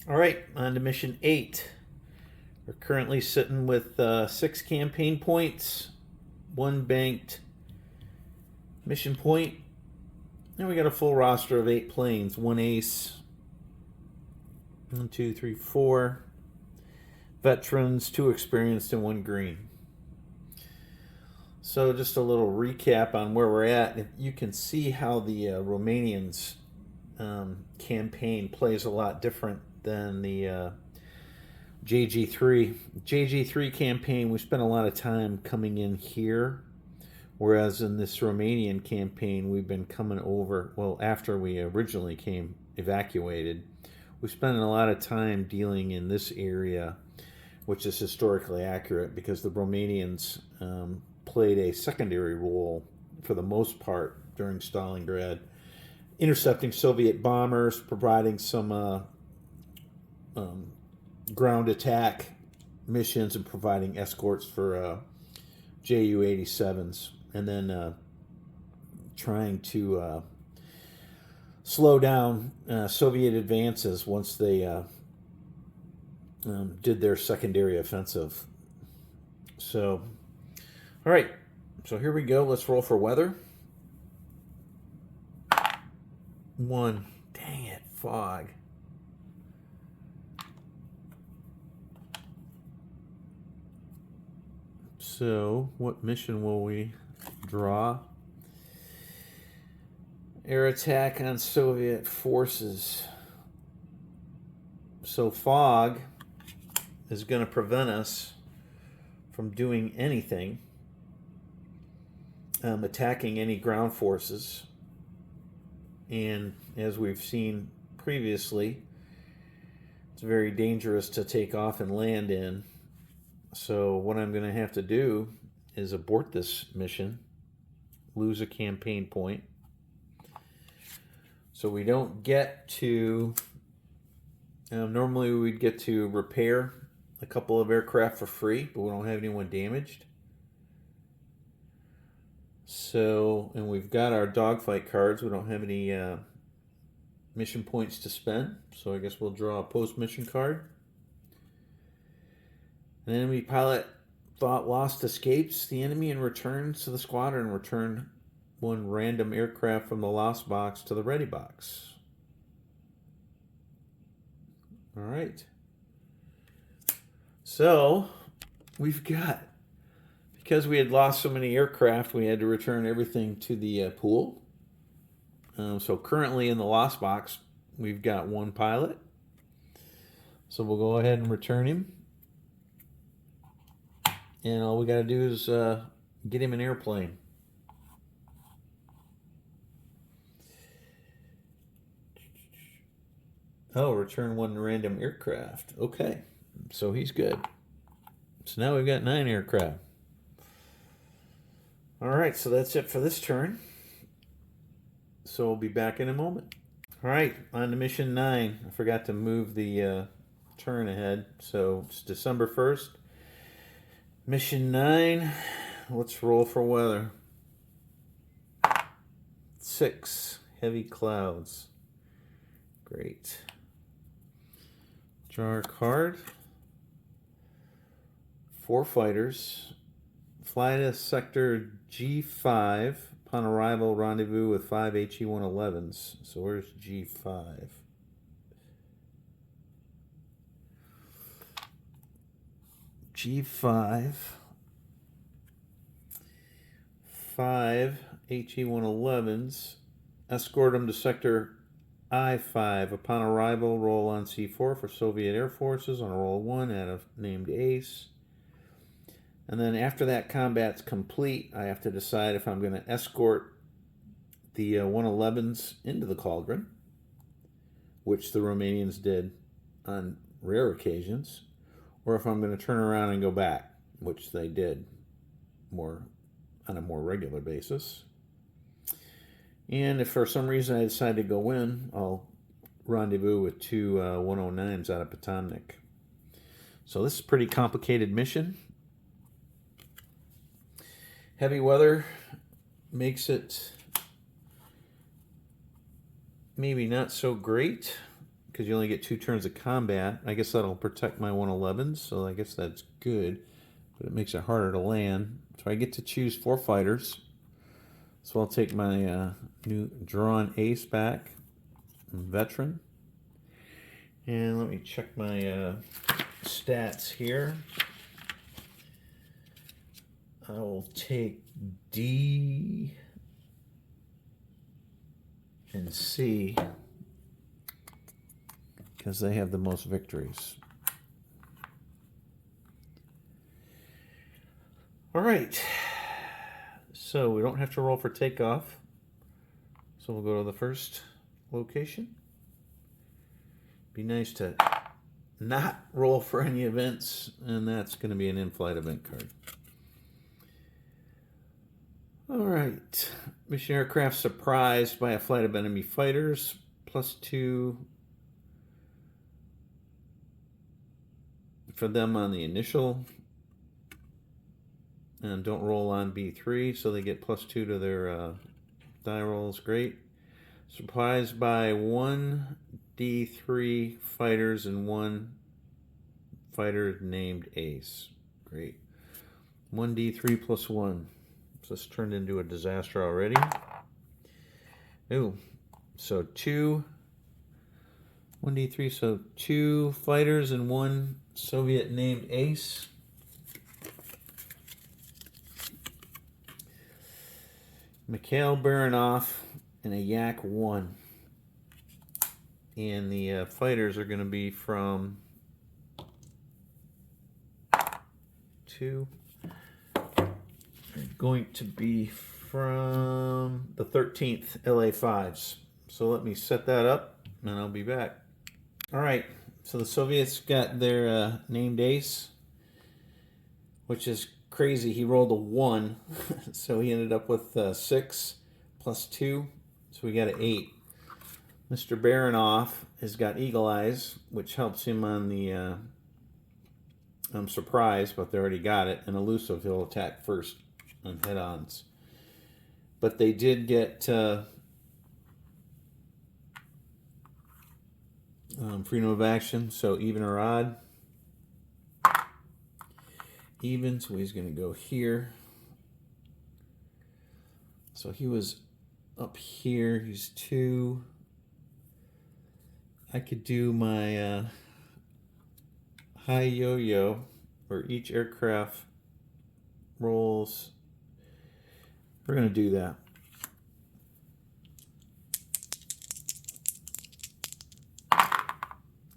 All right, on to mission 8. We're currently sitting with 6 campaign points, 1 banked mission point, and we got a full roster of 8 planes, 1 ace, 1, 2, 3, 4 veterans, 2 experienced, and 1 green. So just a little recap on where we're at. You can see how the Romanians campaign plays a lot different than the JG3. JG3 campaign, we spent a lot of time coming in here, whereas in this Romanian campaign, we've been coming over, well, after we originally came evacuated, we spent a lot of time dealing in this area, which is historically accurate because the Romanians played a secondary role for the most part during Stalingrad, intercepting Soviet bombers, providing some ground attack missions, and providing escorts for Ju-87s, and then trying to slow down Soviet advances once they did their secondary offensive. So, all right, so here we go. Let's roll for weather. 1. Dang it, fog. So, what mission will we draw? Air attack on Soviet forces. So, fog is going to prevent us from doing anything, attacking any ground forces. And as we've seen previously, it's very dangerous to take off and land in. So what I'm going to have to do is abort this mission, lose a campaign point. So we don't get to, normally we'd get to repair a couple of aircraft for free, but we don't have anyone damaged. So, and we've got our dogfight cards. We don't have any mission points to spend. So I guess we'll draw a post-mission card. An enemy pilot thought lost escapes the enemy and returns to the squadron. Return 1 random aircraft from the lost box to the ready box. All right. So we've got, because we had lost so many aircraft, we had to return everything to the pool. So currently in the lost box, we've got 1 pilot. So we'll go ahead and return him. And all we got to do is get him an airplane. Oh, return 1 random aircraft. Okay, so he's good. So now we've got 9 aircraft. All right, so that's it for this turn. So we'll be back in a moment. All right, on to mission 9. I forgot to move the turn ahead. So it's December 1st. Mission 9. Let's roll for weather. 6. Heavy clouds. Great. Draw our card. 4 fighters. Fly to sector G5. Upon arrival, rendezvous with 5 HE-111s. So where's G5? G5. 5 HE-111s. Escort them to sector I-5. Upon arrival, roll on C4 for Soviet Air Forces. On a roll 1, add a named ace. And then after that combat's complete, I have to decide if I'm going to escort the 111s into the cauldron, which the Romanians did on rare occasions, or if I'm going to turn around and go back, which they did on a more regular basis. And if for some reason I decide to go in, I'll rendezvous with 2 109s out of Potomnik. So this is a pretty complicated mission. Heavy weather makes it maybe not so great because you only get 2 turns of combat. I guess that'll protect my 111s, so I guess that's good. But it makes it harder to land. So I get to choose 4 fighters. So I'll take my new drawn ace back, veteran. And let me check my stats here. I will take D and C because they have the most victories. All right. So we don't have to roll for takeoff. So we'll go to the first location. Be nice to not roll for any events, and that's going to be an in-flight event card. All right. Mission aircraft surprised by a flight of enemy fighters. +2 for them on the initial. And don't roll on B3, so they get +2 to their die rolls. Great. Surprised by 1 D3 fighters and 1 fighter named Ace. Great. 1 D3 +1. So this turned into a disaster already. Ooh. So 1 D3, so 2 fighters and 1 Soviet named Ace. Mikhail Baranov and a Yak 1. And the fighters are going to be from 2. They're going to be from the 13th LA 5s. So let me set that up and I'll be back. All right. So the Soviets got their named ace, which is crazy. He rolled a 1. So he ended up with 6 +2. So we got an 8. Mr. Baranov has got Eagle Eyes, which helps him on the surprise, but they already got it. And Elusive, he'll attack first on head-ons. But they did get freedom of action, so even or odd. Even, so he's going to go here. So he was up here. He's 2. I could do my high yo-yo, where each aircraft rolls. We're going to do that.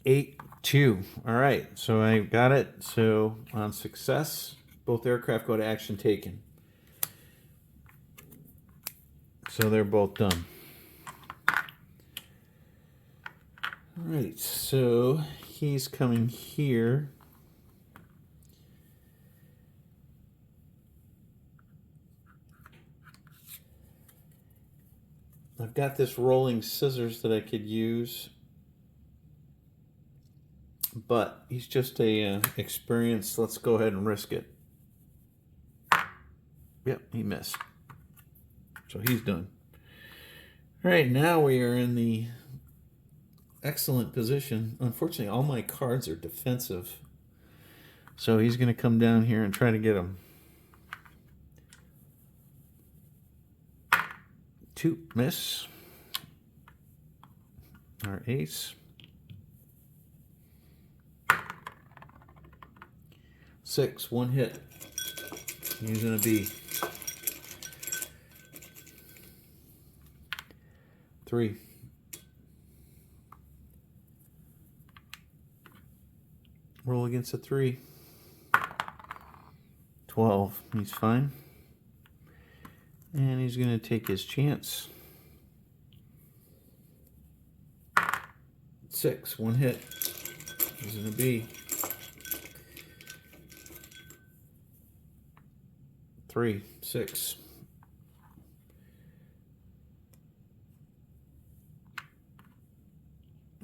Eight, 2. All right, so I got it. So on success, both aircraft go to action taken. So they're both done. All right, so he's coming here. I've got this rolling scissors that I could use, but he's just a experienced. Let's go ahead and risk it. Yep, he missed. So he's done. All right, now we are in the excellent position. Unfortunately, all my cards are defensive. So he's going to come down here and try to get him. 2, miss. Our ace. 6, 1 hit. He's going to be 3. Roll against a 3. 12. He's fine. And he's going to take his chance. 6, 1 hit. He's going to be 3, 6.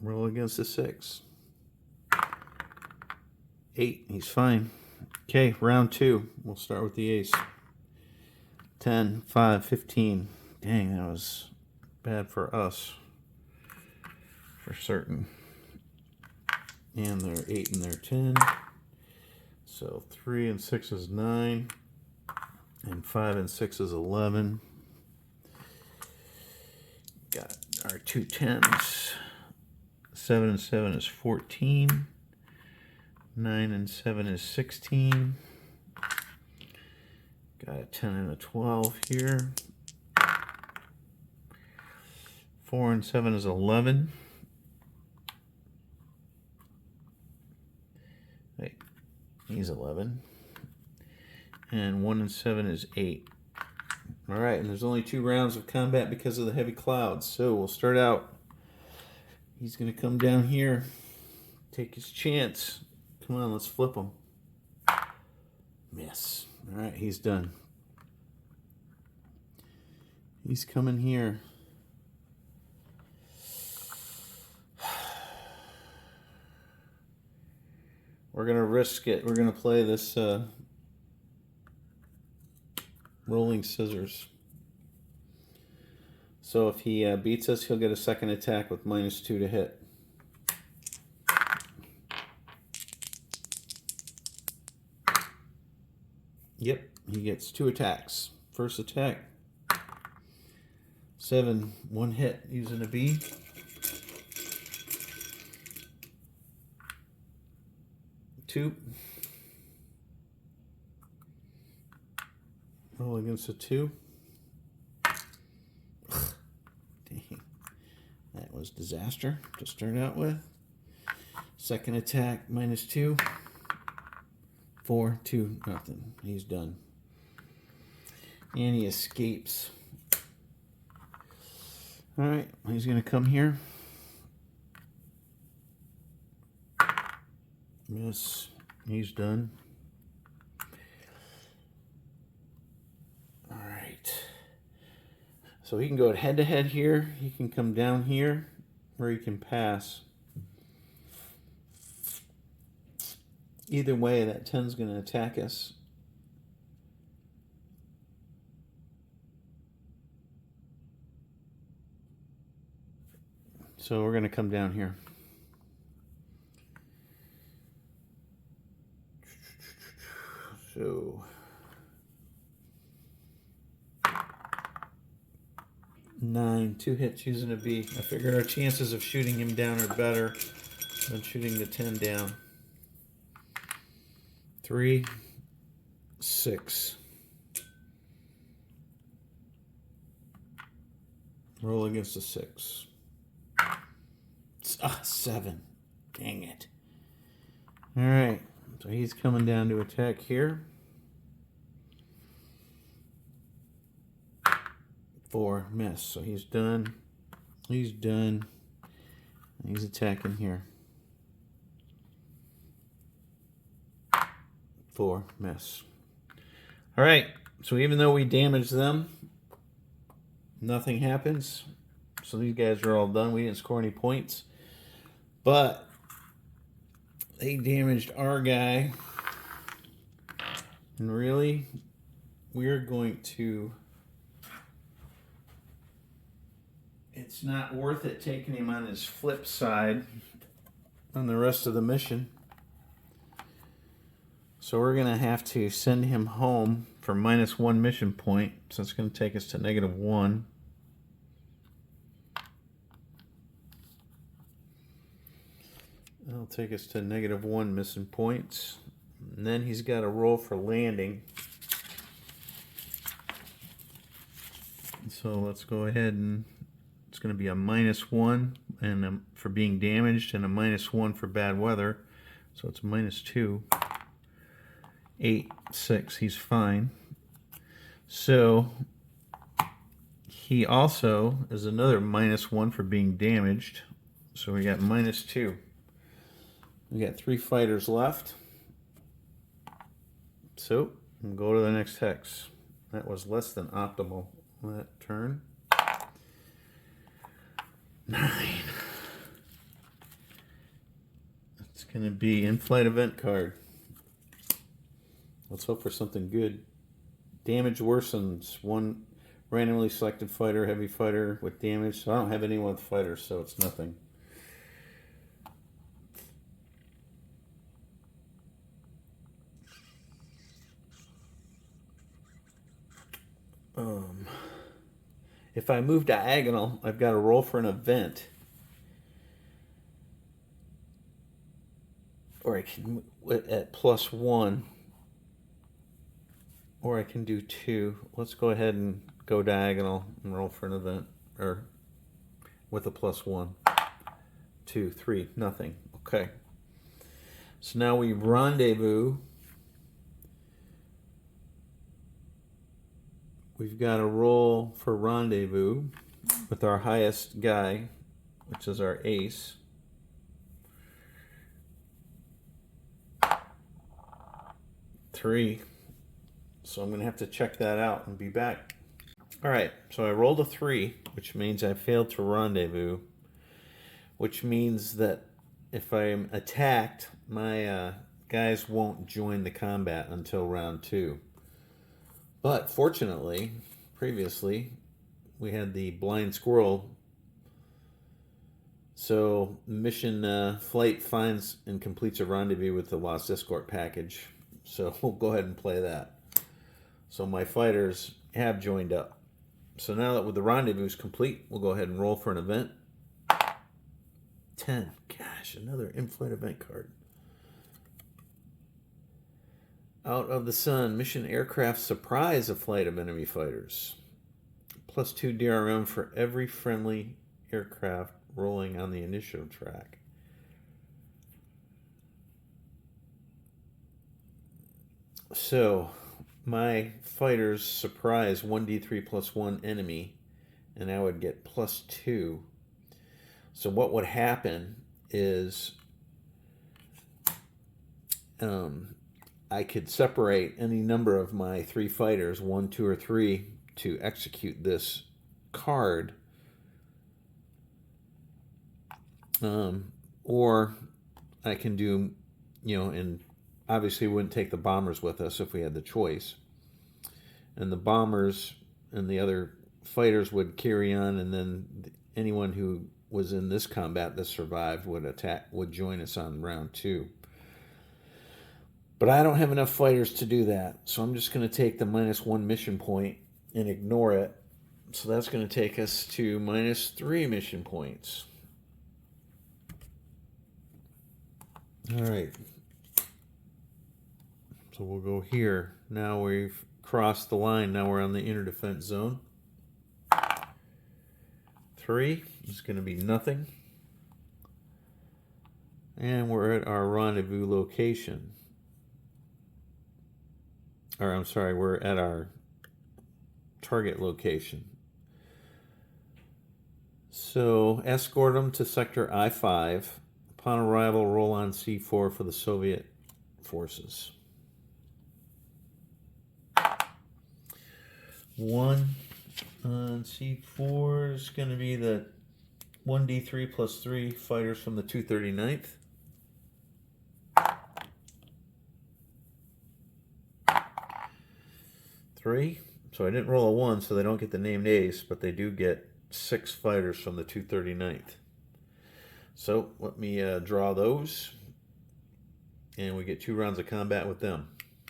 Roll against a 6. 8. He's fine. Okay, round 2. We'll start with the ace. 10, 5, 15. Dang, that was bad for us. For certain. And their 8 and their 10. So 3 and 6 is 9. And 5 and 6 is 11. Got our 2 10s. 7 and 7 is 14. 9 and 7 is 16. Got a 10 and a 12 here. 4 and 7 is 11. Wait, he's 11. And 1 and 7 is 8. All right, and there's only 2 rounds of combat because of the heavy clouds. So we'll start out. He's going to come down here, take his chance. Come on, let's flip him. Miss. All right, he's done. He's coming here. We're going to risk it. We're going to play this rolling scissors. So if he beats us, he'll get a second attack with -2 to hit. Yep, he gets 2 attacks. First attack, 7, 1 hit using a B. Two. Roll against a 2. Dang. That was disaster to start out with. Second attack, -2. 4, 2, nothing. He's done. And he escapes. Alright, he's going to come here. Miss. He's done. Alright. So he can go head to head here. He can come down here, or he can pass. Either way, that 10's going to attack us. So we're going to come down here. So 9, 2 hits using a B. I figured our chances of shooting him down are better than shooting the 10 down. 3, 6. Roll against a 6. 7. Dang it. All right. So he's coming down to attack here. 4, miss. So he's done. He's done. He's attacking here. 4, miss. All right. So even though we damage them, nothing happens. So these guys are all done. We didn't score any points. But they damaged our guy. And really, we're going to... It's not worth it taking him on his flip side on the rest of the mission. So we're going to have to send him home for -1 mission point. So it's going to take us to -1. That'll take us to -1 missing points. And then he's got to roll for landing. So let's go ahead and it's going to be a -1 and for being damaged and a -1 for bad weather. So it's -2. 8, 6. He's fine. So he also is another -1 for being damaged. So we got -2. We got 3 fighters left. So we'll go to the next hex. That was less than optimal that turn. 9. It's going to be in-flight event card. Let's hope for something good. Damage worsens. 1 randomly selected fighter, heavy fighter with damage. So I don't have anyone with fighters, so it's nothing. If I move diagonal, I've got to roll for an event. Or I can at +1. Or I can do 2. Let's go ahead and go diagonal and roll for an event. Or with a +1. 2, 3, nothing. Okay. So now we rendezvous. We've got to roll for rendezvous with our highest guy, which is our ace. Three. So I'm going to have to check that out and be back. All right, so I rolled a 3, which means I failed to rendezvous, which means that if I'm attacked, my guys won't join the combat until round 2. But fortunately, previously, we had the blind squirrel. So mission flight finds and completes a rendezvous with the lost escort package. So we'll go ahead and play that. So my fighters have joined up. So now that with the rendezvous is complete, we'll go ahead and roll for an event. 10. Gosh, another in-flight event card. Out of the Sun, mission aircraft surprise a flight of enemy fighters. +2 DRM for every friendly aircraft rolling on the initiative track. So, my fighters surprise 1d3 +1 enemy, and I would get +2. So what would happen is I could separate any number of my 3 fighters, 1, 2, or 3, to execute this card. Or I can do, and obviously we wouldn't take the bombers with us if we had the choice. And the bombers and the other fighters would carry on, and then anyone who was in this combat that survived would join us on round 2. But I don't have enough fighters to do that, so I'm just going to take the -1 mission point and ignore it. So that's going to take us to -3 mission points. All right. So we'll go here. Now we've crossed the line. Now we're on the inner defense zone. 3 is going to be nothing. And we're at our rendezvous location. Or I'm sorry, we're at our target location. So escort them to sector I-5. Upon arrival, roll on C4 for the Soviet forces. 1 on C4 is going to be the 1d3 +3 fighters from the 239th. Three. So I didn't roll a 1, so they don't get the named ace, but they do get 6 fighters from the 239th. So let me draw those, and we get 2 rounds of combat with them.